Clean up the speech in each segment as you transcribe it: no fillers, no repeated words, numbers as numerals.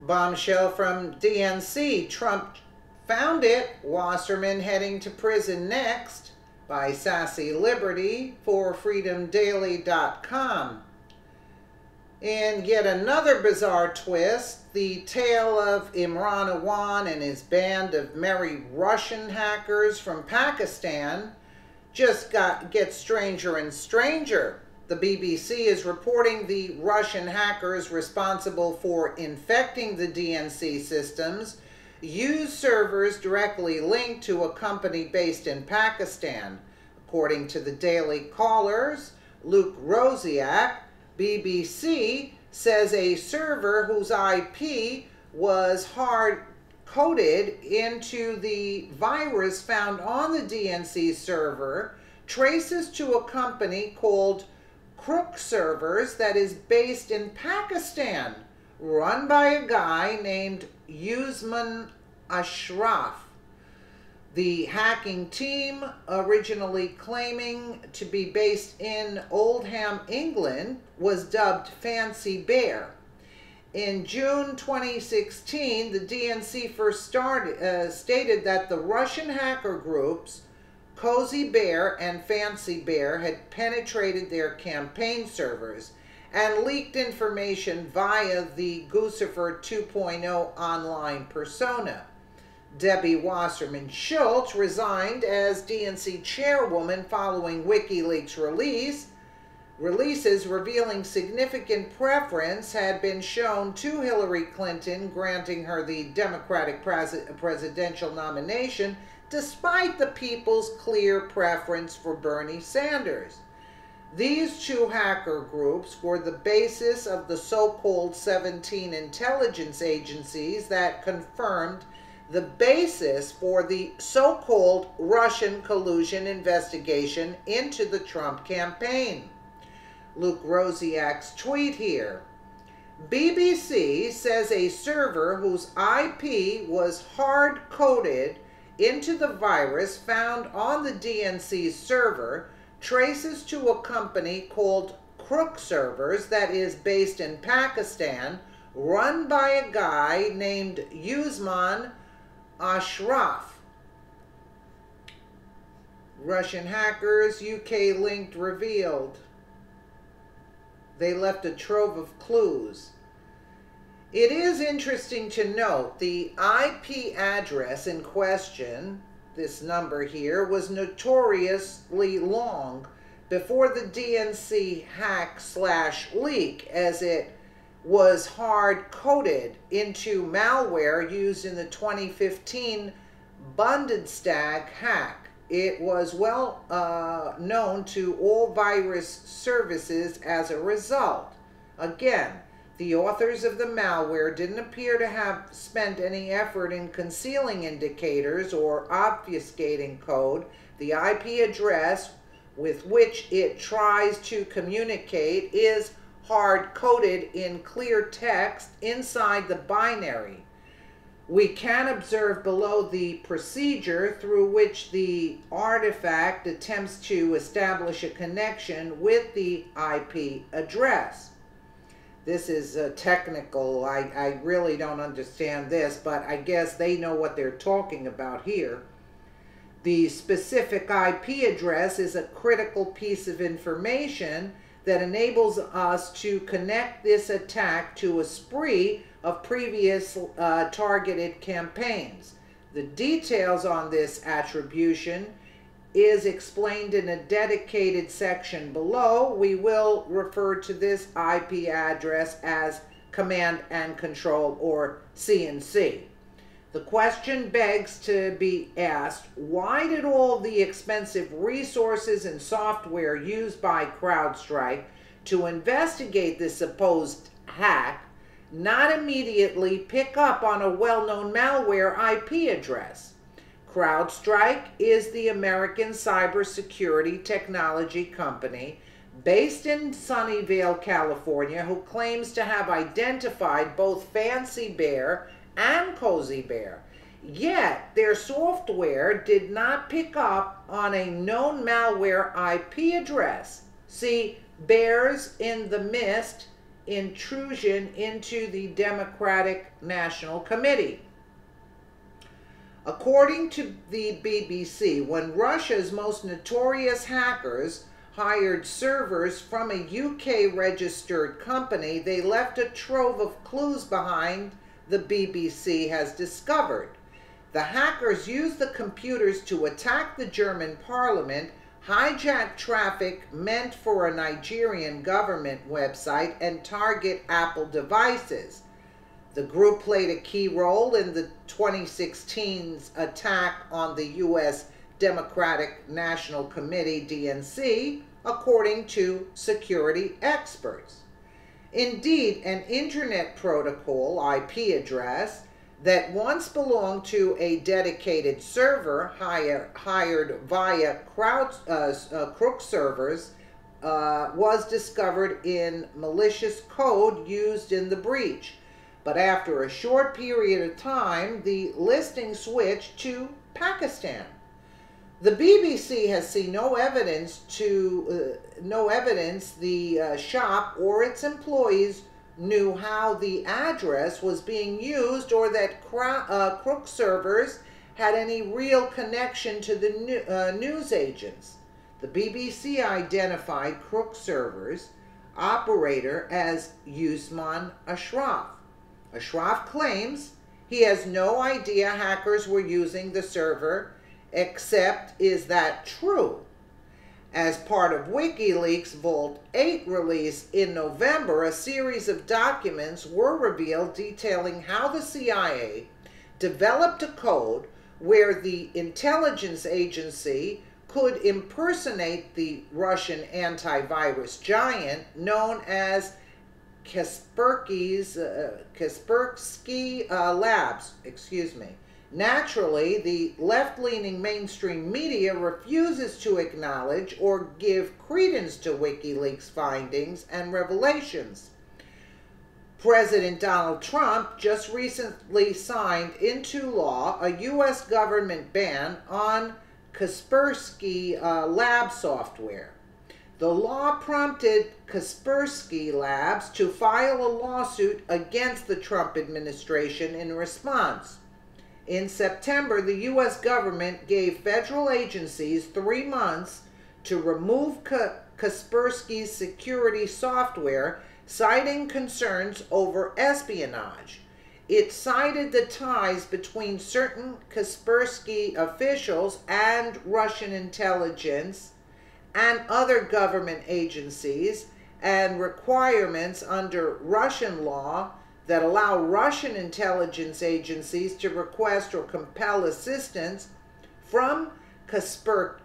Bombshell from DNC. Trump found it. Wasserman heading to prison next, by Sassy Liberty for freedomdaily.com. In yet another bizarre twist, the tale of Imran Awan and his band of merry Russian hackers from Pakistan just gets stranger and stranger. The BBC is reporting the Russian hackers responsible for infecting the DNC systems use servers directly linked to a company based in Pakistan. According to the Daily Caller's Luke Rosiak, BBC says a server whose IP was hard-coded into the virus found on the DNC server traces to a company called Crook Servers that is based in Pakistan, run by a guy named Wasserman. The hacking team, originally claiming to be based in Oldham, England, was dubbed Fancy Bear. In June 2016, the DNC first stated that the Russian hacker groups Cozy Bear and Fancy Bear had penetrated their campaign servers and leaked information via the Guccifer 2.0 online persona. Debbie Wasserman Schultz resigned as DNC chairwoman following WikiLeaks releases revealing significant preference had been shown to Hillary Clinton, granting her the Democratic presidential nomination despite the people's clear preference for Bernie Sanders. These two hacker groups were the basis of the so-called 17 intelligence agencies that confirmed the basis for the so-called Russian collusion investigation into the Trump campaign. Luke Rosiak's tweet here. BBC says a server whose IP was hard-coded into the virus found on the DNC server traces to a company called Crook Servers that is based in Pakistan, run by a guy named Wasserman. Russian hackers, UK linked revealed. They left a trove of clues. It is interesting to note the IP address in question, this number here, was notoriously long before the DNC hack/leak, as it was hard-coded into malware used in the 2015 Bundestag hack. It was well known to all virus services as a result. Again, the authors of the malware didn't appear to have spent any effort in concealing indicators or obfuscating code. The IP address with which it tries to communicate is hard-coded in clear text inside the binary. We can observe below the procedure through which the artifact attempts to establish a connection with the IP address. This is technical. I really don't understand this, but I guess they know what they're talking about here. The specific IP address is a critical piece of information that enables us to connect this attack to a spree of previous targeted campaigns. The details on this attribution is explained in a dedicated section below. We will refer to this IP address as Command and Control, or CNC. The question begs to be asked, why did all the expensive resources and software used by CrowdStrike to investigate this supposed hack not immediately pick up on a well-known malware IP address? CrowdStrike is the American cybersecurity technology company based in Sunnyvale, California, who claims to have identified both Fancy Bear and Cozy Bear. Yet, their software did not pick up on a known malware IP address. See Bears in the Mist intrusion into the Democratic National Committee. According to the BBC, when Russia's most notorious hackers hired servers from a UK-registered company, they left a trove of clues behind, the BBC has discovered. The hackers used the computers to attack the German parliament, hijack traffic meant for a Nigerian government website, and target Apple devices. The group played a key role in the 2016's attack on the U.S. Democratic National Committee, DNC, according to security experts. Indeed, an Internet Protocol IP address that once belonged to a dedicated server hired via crook servers was discovered in malicious code used in the breach. But after a short period of time, the listing switched to Pakistan. The BBC has seen no evidence the shop or its employees knew how the address was being used, or that crook servers had any real connection to the news agents. The BBC identified crook servers operator as Wasserman Ashraf. Ashraf claims he has no idea hackers were using the server, except is that true? As part of WikiLeaks' Vault 8 release in November, a series of documents were revealed detailing how the CIA developed a code where the intelligence agency could impersonate the Russian antivirus giant known as Kaspersky Labs. Naturally, the left-leaning mainstream media refuses to acknowledge or give credence to WikiLeaks' findings and revelations. President Donald Trump just recently signed into law a U.S. government ban on Kaspersky Lab software. The law prompted Kaspersky Labs to file a lawsuit against the Trump administration in response. In September, the U.S. government gave federal agencies 3 months to remove Kaspersky's security software, citing concerns over espionage. It cited the ties between certain Kaspersky officials and Russian intelligence and other government agencies, and requirements under Russian law that allow Russian intelligence agencies to request or compel assistance from Kaspersky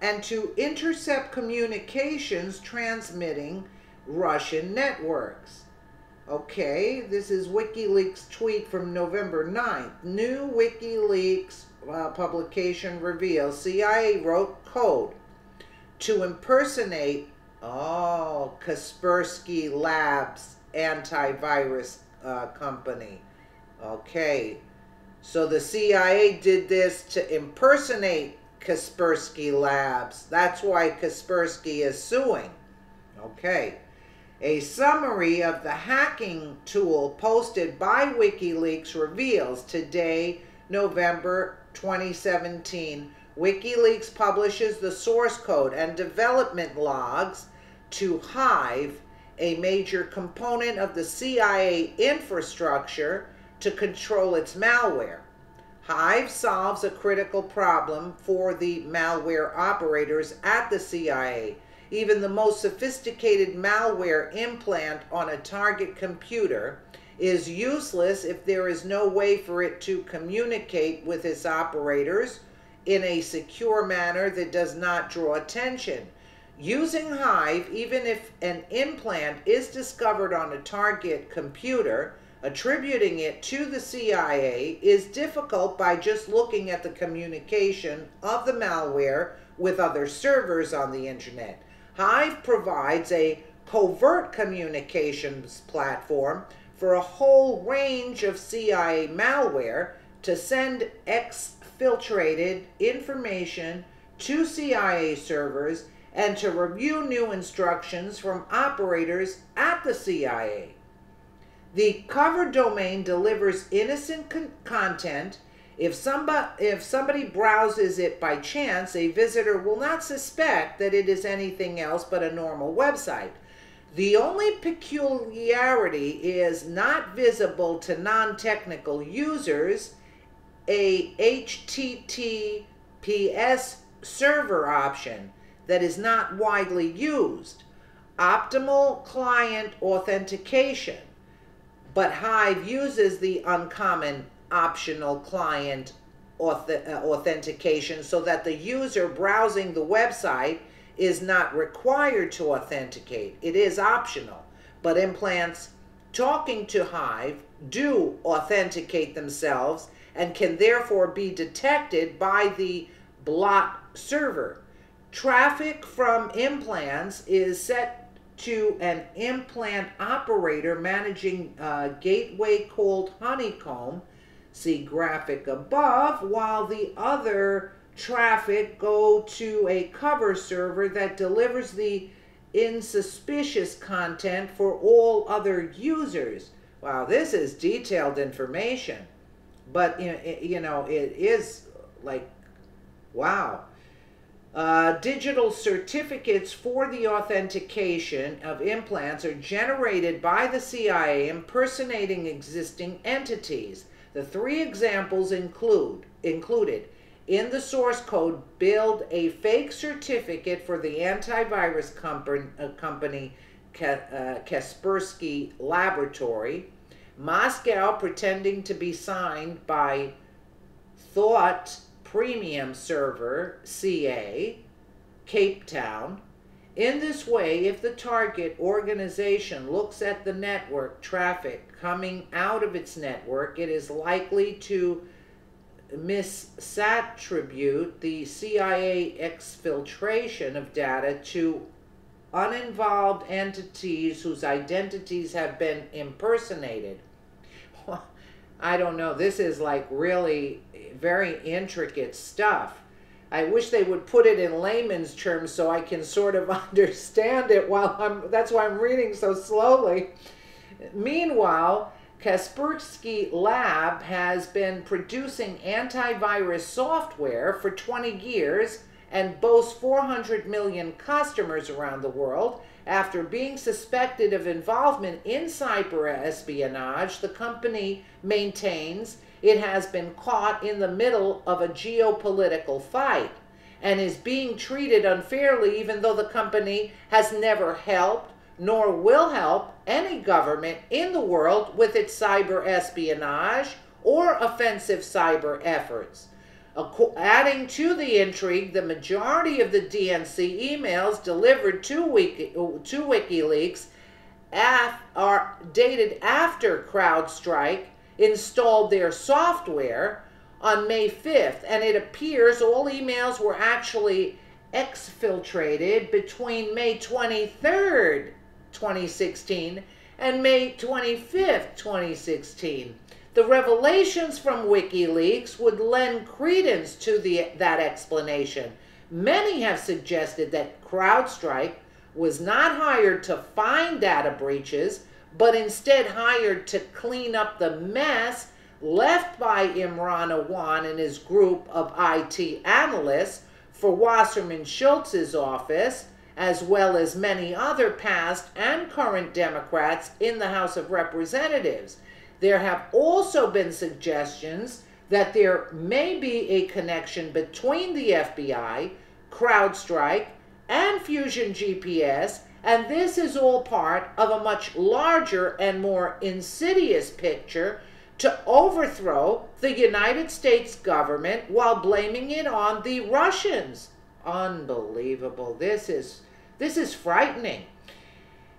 and to intercept communications transmitting Russian networks. Okay, this is WikiLeaks tweet from November 9th. New WikiLeaks publication reveals CIA wrote code to impersonate Kaspersky Labs antivirus company. Okay, so the CIA did this to impersonate Kaspersky Labs. That's why Kaspersky is suing. Okay. A summary of the hacking tool posted by WikiLeaks reveals today, November 2017, WikiLeaks publishes the source code and development logs to Hive, a major component of the CIA infrastructure to control its malware. Hive solves a critical problem for the malware operators at the CIA. Even the most sophisticated malware implant on a target computer is useless if there is no way for it to communicate with its operators in a secure manner that does not draw attention. Using Hive, even if an implant is discovered on a target computer, attributing it to the CIA is difficult by just looking at the communication of the malware with other servers on the internet. Hive provides a covert communications platform for a whole range of CIA malware to send exfiltrated information to CIA servers and to review new instructions from operators at the CIA. The cover domain delivers innocent content. If somebody browses it by chance, a visitor will not suspect that it is anything else but a normal website. The only peculiarity is not visible to non-technical users. A HTTPS server option that is not widely used. Optimal client authentication. But Hive uses the uncommon optional client authentication so that the user browsing the website is not required to authenticate. It is optional, but implants talking to Hive do authenticate themselves and can therefore be detected by the blot server. Traffic from implants is set to an implant operator managing a gateway called Honeycomb, see graphic above, while the other traffic go to a cover server that delivers the insuspicious content for all other users. Wow, this is detailed information, but you know, it is like, wow. Digital certificates for the authentication of implants are generated by the CIA impersonating existing entities. The three examples included in the source code: build a fake certificate for the antivirus company Kaspersky Laboratory, Moscow pretending to be signed by Thought Premium Server, CA, Cape Town. In this way, if the target organization looks at the network traffic coming out of its network, it is likely to misattribute the CIA exfiltration of data to uninvolved entities whose identities have been impersonated. I don't know, this is like really very intricate stuff. I wish they would put it in layman's terms so I can sort of understand it that's why I'm reading so slowly. Meanwhile, Kaspersky Lab has been producing antivirus software for 20 years and boasts 400 million customers around the world. After being suspected of involvement in cyber espionage, the company maintains it has been caught in the middle of a geopolitical fight and is being treated unfairly, even though the company has never helped nor will help any government in the world with its cyber espionage or offensive cyber efforts. Adding to the intrigue, the majority of the DNC emails delivered to WikiLeaks are dated after CrowdStrike installed their software on May 5th, and it appears all emails were actually exfiltrated between May 23rd, 2016 and May 25th, 2016. The revelations from WikiLeaks would lend credence to that explanation. Many have suggested that CrowdStrike was not hired to find data breaches, but instead hired to clean up the mess left by Imran Awan and his group of IT analysts for Wasserman Schultz's office, as well as many other past and current Democrats in the House of Representatives. There have also been suggestions that there may be a connection between the FBI, CrowdStrike, and Fusion GPS, and this is all part of a much larger and more insidious picture to overthrow the United States government while blaming it on the Russians. Unbelievable. This is frightening.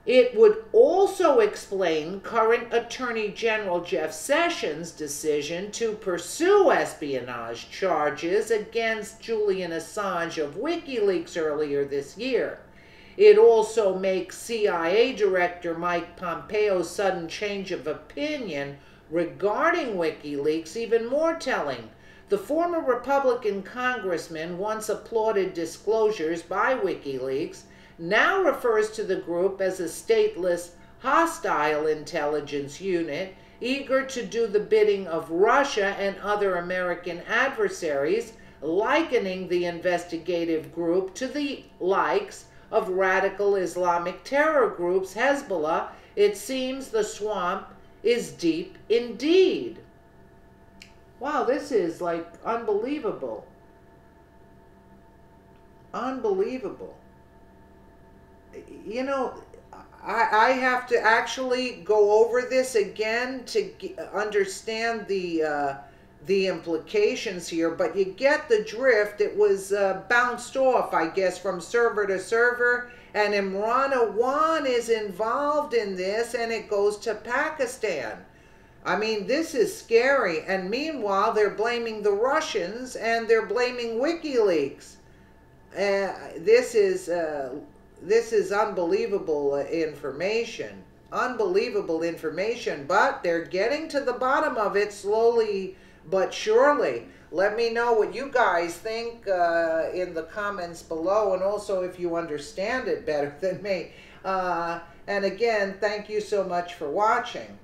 It would also explain current Attorney General Jeff Sessions' decision to pursue espionage charges against Julian Assange of WikiLeaks earlier this year. It also makes CIA Director Mike Pompeo's sudden change of opinion regarding WikiLeaks even more telling. The former Republican congressman once applauded disclosures by WikiLeaks, now refers to the group as a stateless, hostile intelligence unit, eager to do the bidding of Russia and other American adversaries, likening the investigative group to the likes of radical Islamic terror groups Hezbollah. It seems the swamp is deep indeed. Wow, this is like unbelievable. Unbelievable. You know, I have to actually go over this again to understand the implications here, but you get the drift. It was bounced off, I guess, from server to server, and Imran Awan is involved in this, and it goes to Pakistan. I mean, this is scary, and meanwhile, they're blaming the Russians, and they're blaming WikiLeaks. This is unbelievable information. Unbelievable information, but they're getting to the bottom of it slowly but surely. Let me know what you guys think in the comments below, and also if you understand it better than me. And again, thank you so much for watching.